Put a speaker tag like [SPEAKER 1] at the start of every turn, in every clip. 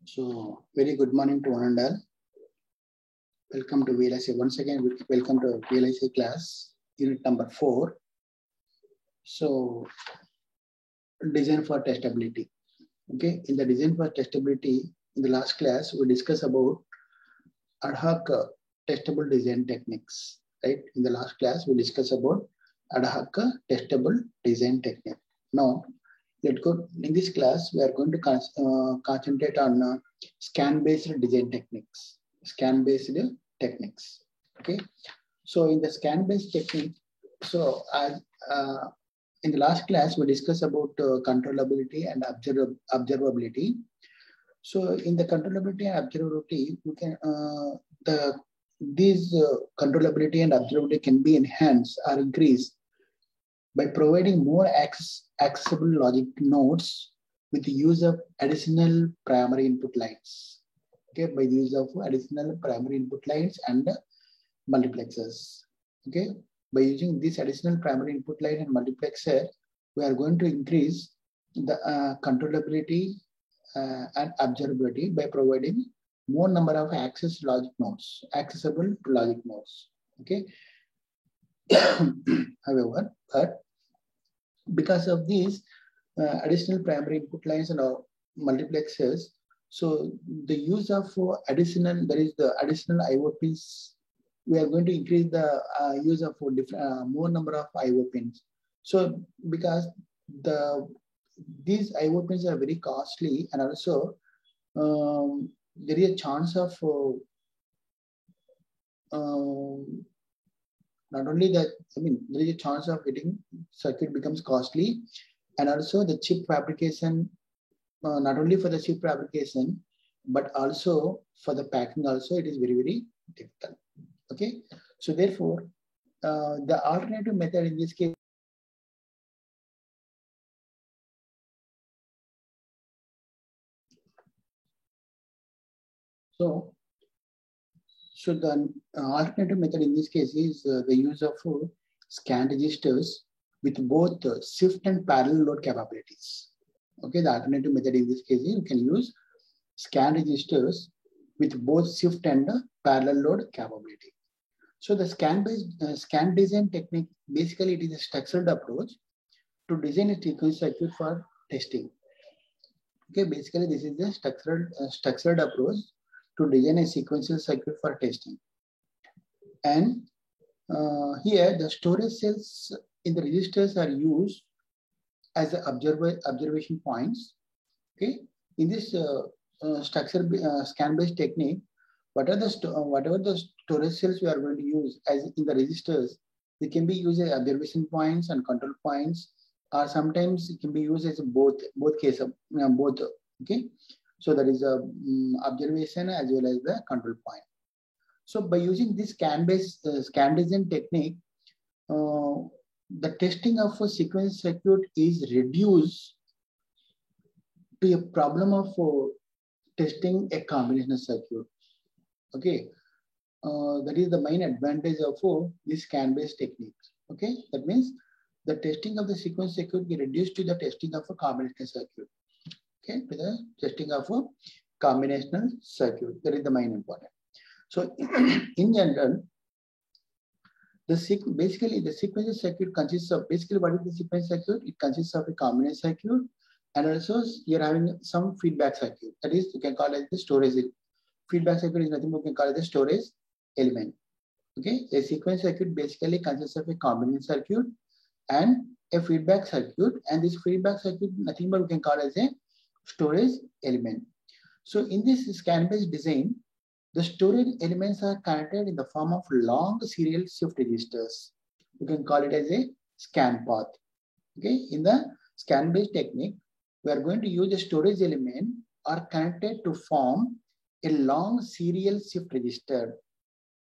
[SPEAKER 1] So, very good morning to one and all. Welcome to VLSA. Once again, welcome to VLSA class, unit number 4. So, design for testability. Okay, in the design for testability, in the last class, we discussed about ad hoc testable design techniques. Right? In the last class, we discussed about ad hoc testable design technique. Now, let's go. In this class, we are going to concentrate on scan-based design techniques. Scan-based techniques. Okay. So in the scan-based technique, so as in the last class, we discussed about controllability and observability. So in the controllability and observability, you can these controllability and observability can be enhanced or increased by providing more accessible logic nodes with the use of additional primary input lines. Okay, by the use of additional primary input lines and multiplexers. Okay, by using this additional primary input line and multiplexer, we are going to increase the controllability and observability by providing more number of accessible logic nodes. Okay. However, but because of these additional primary input lines and multiplexers, so the use of additional, that is the additional IO pins, we are going to increase the use of more number of IO pins. So because these IO pins are very costly, and also there is a chance of not only that, there is a chance of getting circuit becomes costly, and also the chip fabrication, not only for the chip fabrication, but also for the packing also, it is very, very difficult. Okay. So therefore, the alternative method in this case, so the alternative method in this case is the use of scan registers with both shift and parallel load capabilities. Okay, the alternative method in this case is you can use scan registers with both shift and parallel load capability. So the scan design technique, basically it is a structured approach to design a sequence circuit for testing. Okay, basically this is the structured approach to design a sequential circuit for testing. And here the storage cells in the registers are used as observation points. Okay, in this scan-based technique, whatever the storage cells we are going to use as in the registers, they can be used as observation points and control points, or sometimes it can be used as both cases, both. Okay, so that is a observation as well as the control point. So by using this scan-based scan design technique, the testing of a sequence circuit is reduced to a problem of testing a combinational circuit. Okay, that is the main advantage of this scan-based technique. Okay, that means the testing of the sequence circuit is reduced to the testing of a combinational circuit. Okay, to the testing of a combinational circuit. That is the main important. So in general, basically the sequential circuit consists of, basically what is the sequence circuit? It consists of a combinational circuit, and also you're having some feedback circuit. That is, you can call it the storage. Feedback circuit is nothing more, you can call it the storage element. Okay, a sequence circuit basically consists of a combinational circuit and a feedback circuit, and this feedback circuit nothing but we can call as a storage element. So in this scan-based design, the storage elements are connected in the form of long serial shift registers. You can call it as a scan path. Okay, in the scan-based technique, we are going to use the storage element are connected to form a long serial shift register.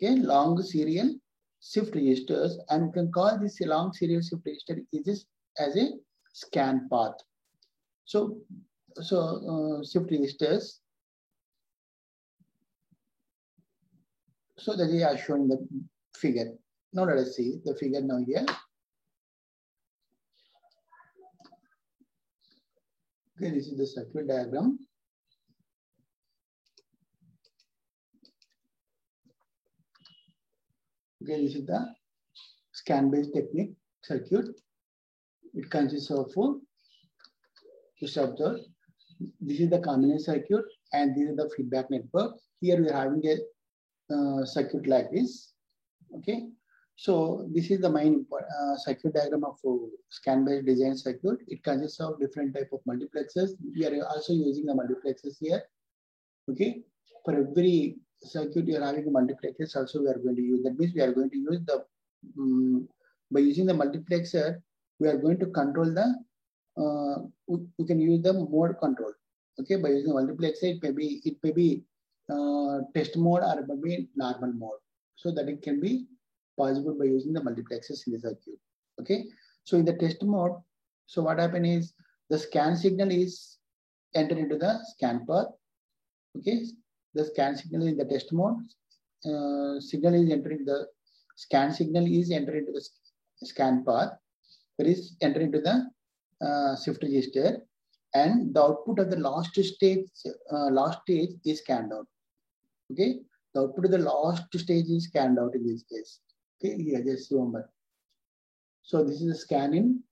[SPEAKER 1] Okay, long serial shift registers, and you can call this a long serial shift register is as a scan path. So shift registers. So that is shown in the figure. Now let us see the figure now here. Okay, this is the circuit diagram. Okay, this is the scan-based technique circuit. It consists of just observe. This is the combination circuit, and this is the feedback network. Here we are having a circuit like this. Okay, so this is the main circuit diagram of scan-based design circuit. It consists of different type of multiplexers. We are also using the multiplexers here. Okay, for every circuit you are having a multiplexers also we are going to use. That means we are going to use the by using the multiplexer, we are going to control the we can use the mode control. Okay, by using the multiplexer, it may be test mode or it may be normal mode. So that it can be possible by using the multiplexers in the circuit. Okay, so in the test mode, so what happens is the scan signal is entered into the scan path. Okay, the scan signal in the test mode, signal is entering the scan signal is entered into the scan path. That is entered into the shift register, and the output of the last stage is scanned out. Okay, the output of the last stage is scanned out in this case. Okay, here just remember. So this is a scan in,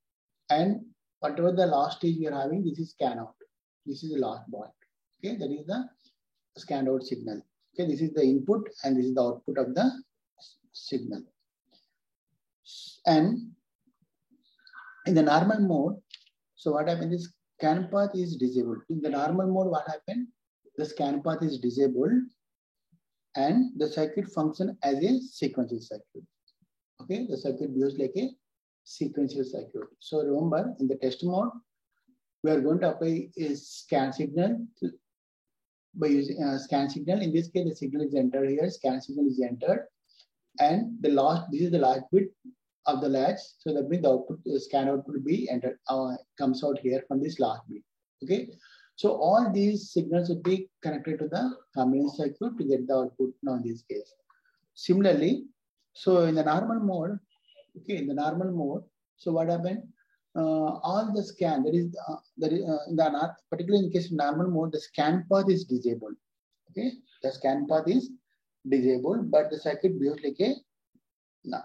[SPEAKER 1] and whatever the last stage we are having, this is scan out. This is the last point. Okay, that is the scanned out signal. Okay, this is the input and this is the output of the signal. And in the normal mode, so what happens is scan path is disabled. In the normal mode, what happened? The scan path is disabled and the circuit function as a sequential circuit. Okay, the circuit behaves like a sequential circuit. So remember, in the test mode, we are going to apply a scan signal by using scan signal. In this case, the signal is entered here, scan signal is entered, and this is the last bit of the latch. So that means the output, scan output will be entered, comes out here from this last bit. Okay, so all these signals will be connected to the combination circuit to get the output now in this case. Similarly, so in the normal mode, okay, in the normal mode, so what happened? All the scan, particularly in case of normal mode, the scan path is disabled. Okay, the scan path is disabled, but the circuit behaves like a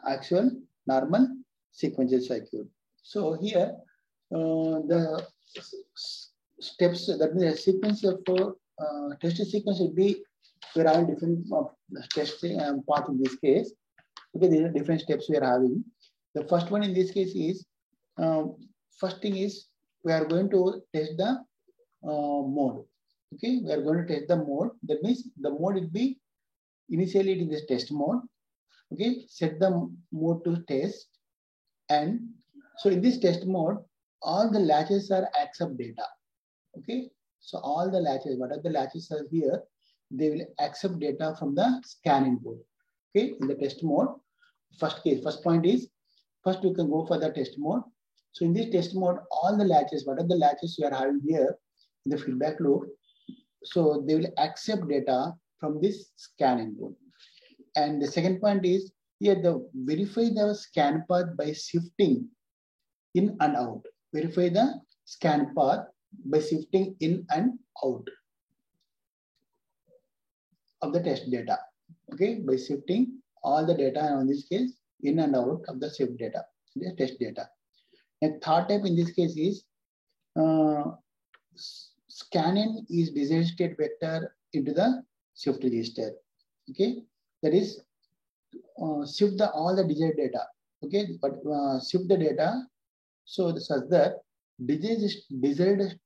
[SPEAKER 1] actual normal sequential circuit. So here, the steps, that means a sequence of test sequence will be, we are having different test path in this case. Okay, these are different steps we are having. The first one in this case is, first thing is, we are going to test the mode. Okay, we are going to test the mode. That means the mode will be, initially it is the test mode. Okay, set the mode to test. And so in this test mode, all the latches are accept data. Okay, so all the latches, whatever the latches are here, they will accept data from the scan input. Okay, in the test mode, first point is, first we can go for the test mode. So in this test mode, all the latches, whatever the latches we are having here in the feedback loop, so they will accept data from this scan input. And the second point is, here verify the scan path by shifting in and out. Verify the scan path by shifting in and out of the test data. Okay, by shifting all the data, in this case, in and out of the shift data, the test data. And third type in this case is scanning is desired state vector into the shift register. Okay, that is shift all the desired data. Okay, but shift the data so such that desired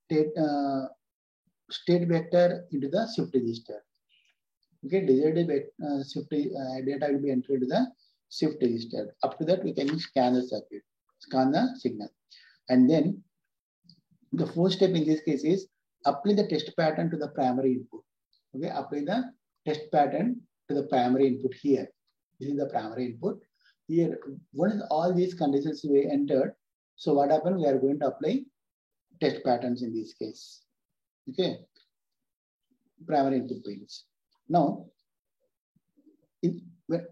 [SPEAKER 1] state vector into the shift register. Okay, desired shift data will be entered into the shift register. Up to that, we can scan the circuit, scan the signal. And then the fourth step in this case is apply the test pattern to the primary input. Okay, apply the test pattern to the primary input here. This is the primary input. Here, once all these conditions we entered, so what happened? We are going to apply test patterns in this case. Okay, primary input pins. Now,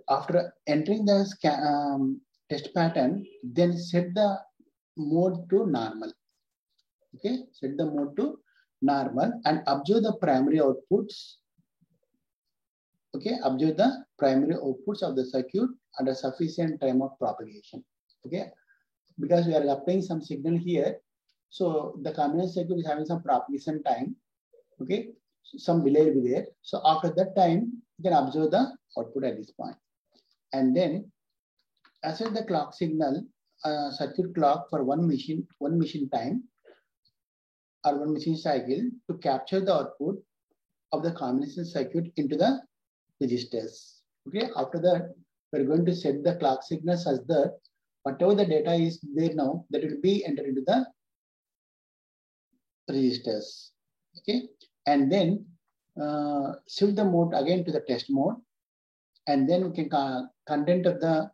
[SPEAKER 1] after entering the test pattern, then set the mode to normal. Okay, set the mode to normal and observe the primary outputs. Okay, observe the primary outputs of the circuit under sufficient time of propagation. Okay, because we are applying some signal here, so the combination circuit is having some propagation time. Okay, some delay will be there. So after that time, you can observe the output at this point, and then assess the clock signal, circuit clock for one machine time or one machine cycle to capture the output of the combination circuit into the registers. Okay, after that, we're going to set the clock signal such that whatever the data is there now, that will be entered into the registers. Okay, and then shift the mode again to the test mode, and then we can content of the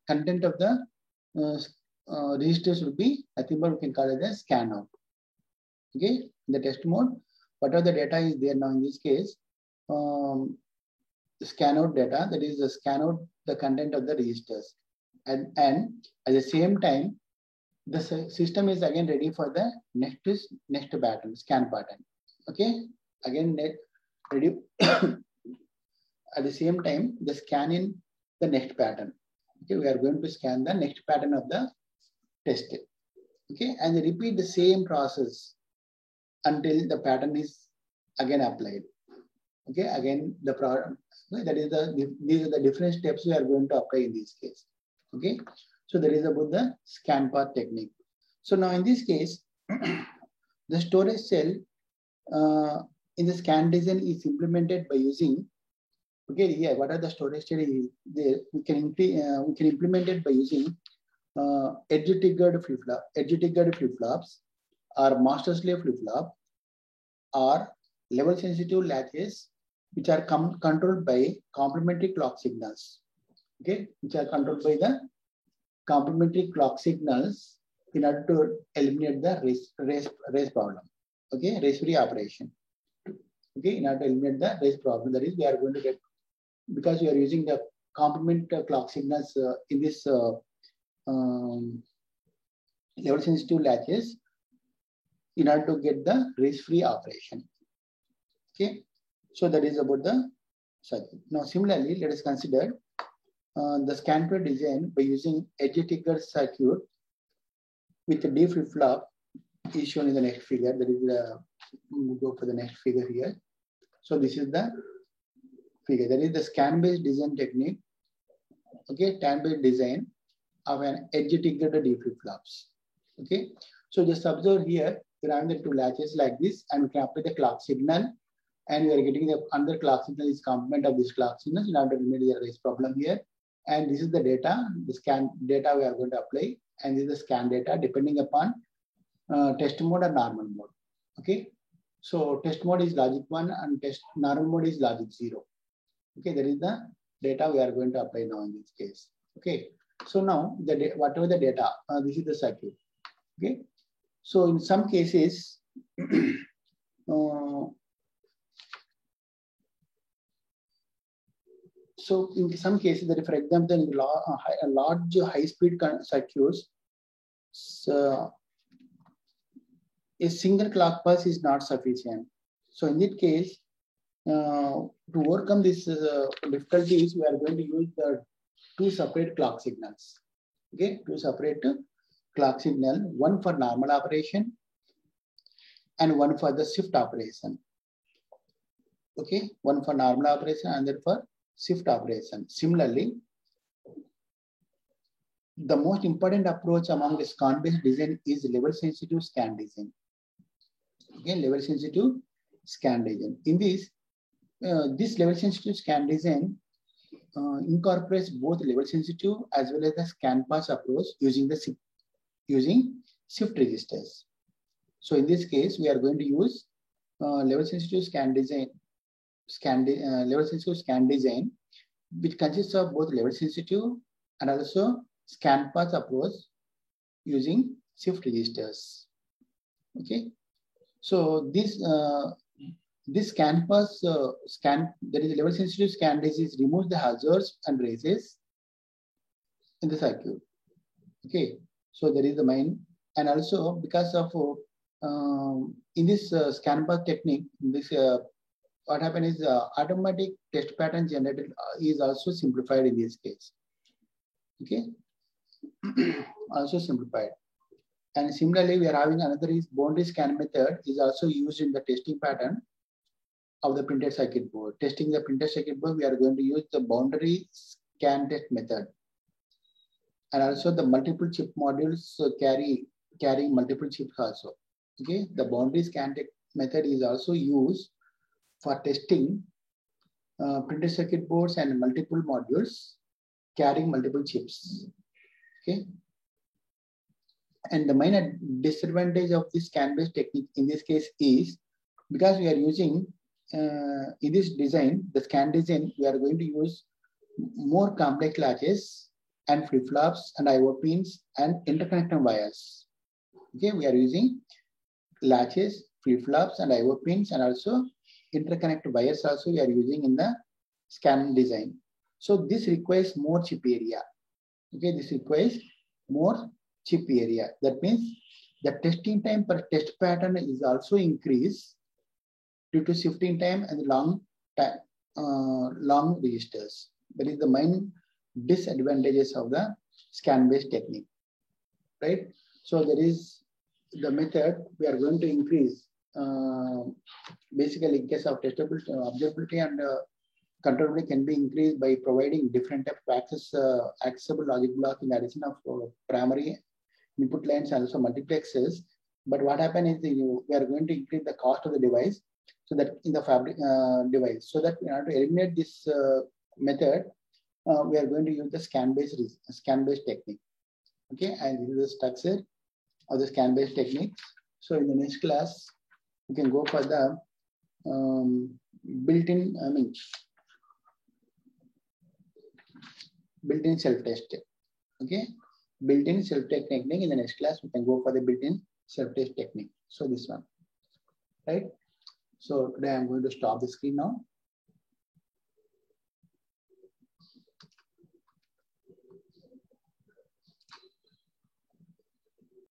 [SPEAKER 1] registers will be nothing but we can call it as scan out. Okay, in the test mode, whatever the data is there now in this case, scan out data, that is the scan out the content of the registers, and at the same time the system is again ready for the next pattern, scan pattern. Okay, again ready at the same time the scan in the next pattern. Okay, we are going to scan the next pattern of the test. Okay, and repeat the same process until the pattern is again applied. Okay, again the product, that is these are the different steps we are going to apply in this case. Okay, so that is about the scan path technique. So now in this case, the storage cell in the scan design is implemented by using, okay, here what are the storage cell is there, we can implement it by using edge triggered flip-flops or master slave flip-flop or level sensitive latches which are controlled by complementary clock signals. Okay, which are controlled by the complementary clock signals in order to eliminate the race problem. Okay, race-free operation. Okay, in order to eliminate the race problem, that is we are going to get, because we are using the complement clock signals in this level sensitive latches in order to get the race-free operation. Okay, so that is about the circuit. Now similarly, let us consider the scan path design by using edge triggered circuit with the D flip-flop is shown in the next figure. That is the, we'll go for the next figure here. So this is the figure. That is the scan-based design technique. Okay, scan-based design of an edge triggered D flip-flops. Okay, so just observe here, we are having the two latches like this, and we can apply the clock signal, and we are getting the another clock signal is complement of this clock signal in order to remedy the race problem here. And this is the data, the scan data we are going to apply, and this is the scan data depending upon test mode or normal mode. Okay, so test mode is logic 1 and normal mode is logic 0. Okay, that is the data we are going to apply now in this case. Okay, so now whatever the data, this is the circuit. Okay, so in some cases, so in some cases, that for example, in large high-speed circuits, so a single clock pulse is not sufficient. So in that case, to overcome these difficulties, we are going to use the two separate clock signals. Okay, two separate clock signal, one for normal operation and one for the shift operation. Okay, one for normal operation and then for shift operation. Similarly, the most important approach among the scan-based design is level sensitive scan design. Again, level sensitive scan design. In this, this level sensitive scan design incorporates both level sensitive as well as the scan pass approach using shift registers. So in this case, we are going to use level sensitive scan design, level sensitive scan design, which consists of both level sensitive and also scan path approach using shift registers. Okay, so this scan path that is level sensitive scan design removes the hazards and races in the circuit. Okay, so that is the main, and also because of in this scan path technique, this what happens is automatic test pattern generated is also simplified in this case. Okay, also simplified. And similarly, we are having another is boundary scan method is also used in the testing pattern of the printed circuit board. Testing the printed circuit board, we are going to use the boundary scan test method. And also the multiple chip modules carry multiple chips also. Okay, the boundary scan test method is also used for testing printed circuit boards and multiple modules carrying multiple chips. Okay. And the main disadvantage of this scan-based technique in this case is because we are using in this design, the scan design, we are going to use more complex latches and flip-flops and IO pins and interconnector wires. Okay, we are using latches, flip-flops and IO pins and also interconnect wires also we are using in the scan design. So this requires more chip area. Okay, this requires more chip area. That means the testing time per test pattern is also increased due to shifting time and long registers. That is the main disadvantages of the scan-based technique, right? So there is the method we are going to increase basically in case of testability, observability and controllability can be increased by providing different type of accessible logic block in addition of primary input lines and also multiplexes. But what happens is we are going to increase the cost of the device so that in the fabric device. So that in order to eliminate this method, we are going to use the scan-based technique. Okay, and this is the structure of the scan-based technique. So in the next class, we can go for the built-in self-test. Okay, built-in self-test technique. In the next class, we can go for the built-in self-test technique. So this one, right? So today I'm going to stop the screen now.